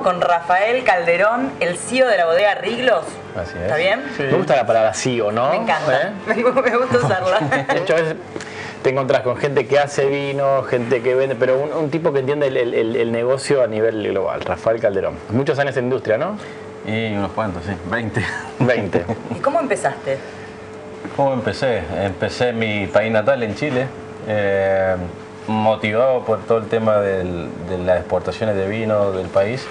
con Rafael Calderón, el CEO de la bodega Riglos. Así es. ¿Está bien? Sí. Me gusta la palabra CEO, ¿no? Me encanta, me gusta usarla. De hecho, a veces te encontrás con gente que hace vino, gente que vende, pero un tipo que entiende el negocio a nivel global. Rafael Calderón. Muchos años en industria, ¿no? Y unos cuantos, sí, 20. 20. ¿Y cómo empezaste? ¿Cómo empecé? Empecé en mi país natal, en Chile, motivado por todo el tema de las exportaciones de vino del país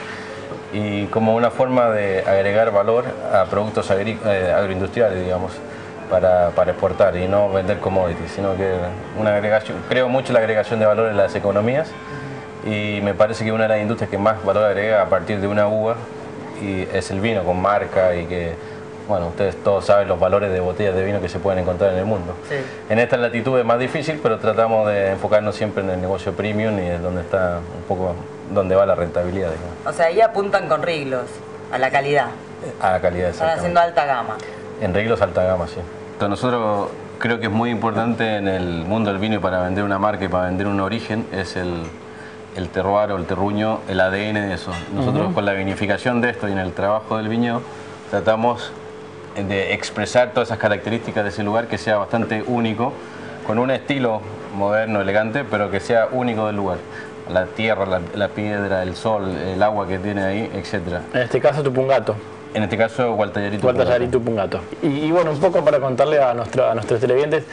y como una forma de agregar valor a productos agroindustriales, digamos, para exportar y no vender commodities, sino que una agregación, creo mucho en la agregación de valor en las economías y me parece que una de las industrias que más valor agrega a partir de una uva y es el vino, con marca y que, bueno, ustedes todos saben los valores de botellas de vino que se pueden encontrar en el mundo. Sí. En esta latitud es más difícil, pero tratamos de enfocarnos siempre en el negocio premium y es donde está un poco donde va la rentabilidad, digamos. O sea, ahí apuntan con Riglos, a la calidad. A la calidad, Están exactamente. haciendo alta gama. En Riglos alta gama, sí. Entonces nosotros creo que es muy importante en el mundo del vino y para vender una marca y para vender un origen es el terroir o el terruño, el ADN de eso. Nosotros con la vinificación de esto y en el trabajo del viñedo tratamos de expresar todas esas características de ese lugar que sea bastante único, con un estilo moderno, elegante, pero que sea único del lugar. La tierra, la piedra, el sol, el agua que tiene ahí, etc. En este caso, Tupungato. En este caso, Gualtallarí Tupungato. Y bueno, un poco para contarle a nuestros televidentes,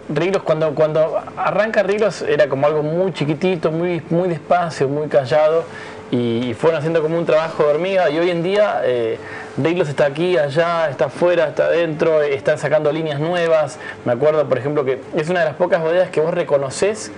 Riglos, cuando arranca Riglos era como algo muy chiquitito, muy despacio, muy callado, y fueron haciendo como un trabajo de hormiga, y hoy en día Riglos está aquí, allá, está afuera, está adentro, están sacando líneas nuevas. Me acuerdo, por ejemplo, que es una de las pocas bodegas que vos reconoces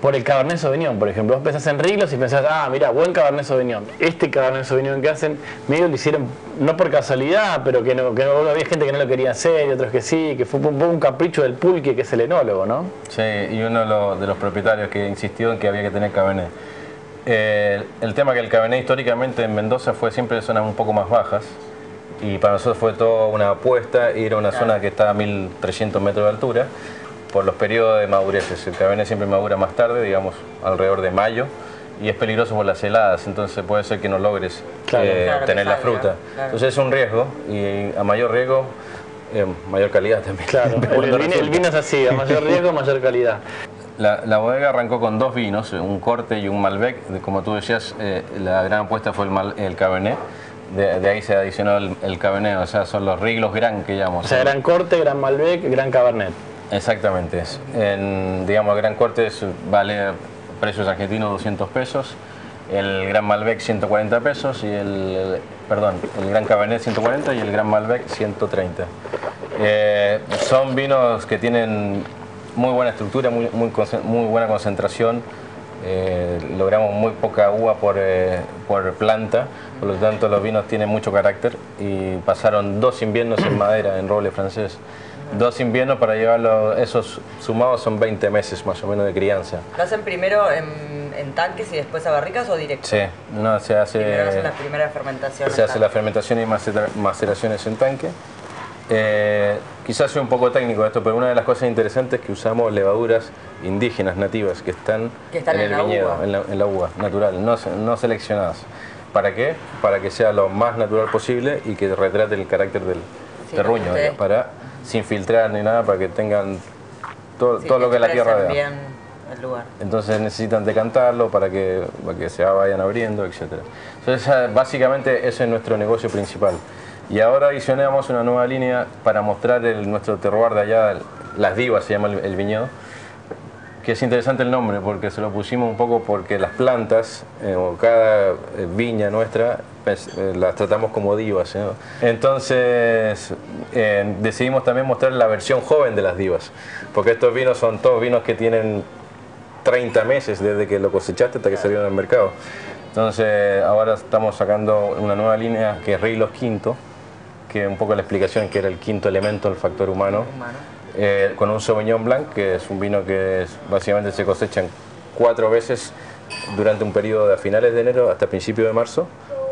por el Cabernet Sauvignon, por ejemplo. Vos pensás en Riglos y pensás, ah, mira, buen Cabernet Sauvignon. Este Cabernet Sauvignon que hacen, medio lo hicieron, no por casualidad, pero que no había gente que no lo quería hacer y otros que sí, que fue un capricho del pulque, que es el enólogo, ¿no? Sí, y uno de los propietarios que insistió en que había que tener Cabernet. El tema que el Cabernet históricamente en Mendoza fue siempre de zonas un poco más bajas, y para nosotros fue toda una apuesta ir a una zona que está a 1300 metros de altura, por los periodos de madureces. El Cabernet siempre madura más tarde, digamos alrededor de mayo, y es peligroso por las heladas, entonces puede ser que no logres obtener la fruta. Claro. Entonces es un riesgo, y a mayor riesgo, mayor calidad también. Claro, el vino es así, a mayor riesgo, mayor calidad. La bodega arrancó con dos vinos, un corte y un Malbec. Como tú decías, la gran apuesta fue el Cabernet. De ahí se adicionó el Cabernet, o sea, son los Riglos Gran que llamamos. O sea, gran corte, gran Malbec, gran Cabernet. Exactamente. Digamos, el gran corte vale precios argentinos 200 pesos, el gran Malbec 140 pesos y el gran Cabernet 140 y el gran Malbec 130. Son vinos que tienen muy buena estructura, muy buena concentración. Logramos muy poca uva por planta, por lo tanto los vinos tienen mucho carácter y pasaron 2 inviernos en madera, en roble francés. 2 inviernos para llevarlo, esos sumados son 20 meses más o menos de crianza. ¿Lo hacen primero en tanques y después a barricas o directo? Sí, no, se hace... Primero hacen la primera fermentación. Se hace la fermentación y maceraciones en tanque. Quizás sea un poco técnico esto, pero una de las cosas interesantes es que usamos levaduras indígenas, nativas, que están en el viñedo, en la uva, natural, no seleccionadas. ¿Para qué? Para que sea lo más natural posible y que retrate el carácter del terruño, sin filtrar ni nada, para que tengan todo lo que la tierra da. Bien el lugar. Entonces necesitan decantarlo para que se vayan abriendo, etc. Entonces básicamente ese es nuestro negocio principal. Y ahora adicionamos una nueva línea para mostrar nuestro terroir de allá, Las Divas se llama el viñedo, que es interesante el nombre porque se lo pusimos un poco porque las plantas o cada viña nuestra las tratamos como divas, ¿no? Entonces decidimos también mostrar la versión joven de las divas, porque estos vinos son todos vinos que tienen 30 meses desde que lo cosechaste hasta que salieron al mercado. Entonces ahora estamos sacando una nueva línea que es Riglos Quinto, que un poco la explicación que era el quinto elemento del factor humano. Con un Sauvignon Blanc, que es un vino que básicamente se cosechan 4 veces durante un periodo de finales de enero hasta principios de marzo,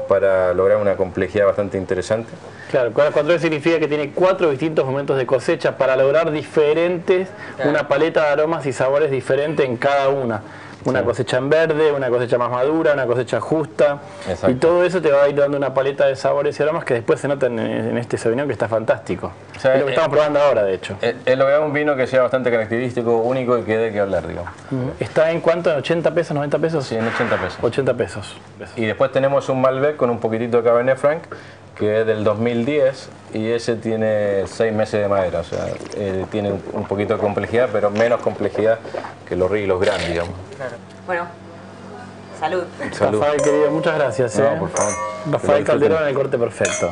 para lograr una complejidad bastante interesante. Claro, 4 veces significa que tiene 4 distintos momentos de cosecha para lograr diferentes, una paleta de aromas y sabores diferentes en cada una. una cosecha en verde, una cosecha más madura, una cosecha justa. Exacto. Y todo eso te va a ir dando una paleta de sabores y aromas que después se notan en este Sauvignon, que está fantástico. O sea, es lo que estamos probando ahora, de hecho. Es lo que es un vino que sea bastante característico, único y que dé que hablar, digamos. ¿Está en cuánto? ¿En 80 pesos, 90 pesos? Sí, en 80 pesos. 80 pesos. Y después tenemos un Malbec con un poquitito de Cabernet Franc, que es del 2010 y ese tiene 6 meses de madera, o sea, tiene un poquito de complejidad, pero menos complejidad que los Rieglos grandes, digamos. Claro. Bueno, salud. Salud. Rafael, querido, muchas gracias. No, por favor. Rafael Calderón en el corte perfecto.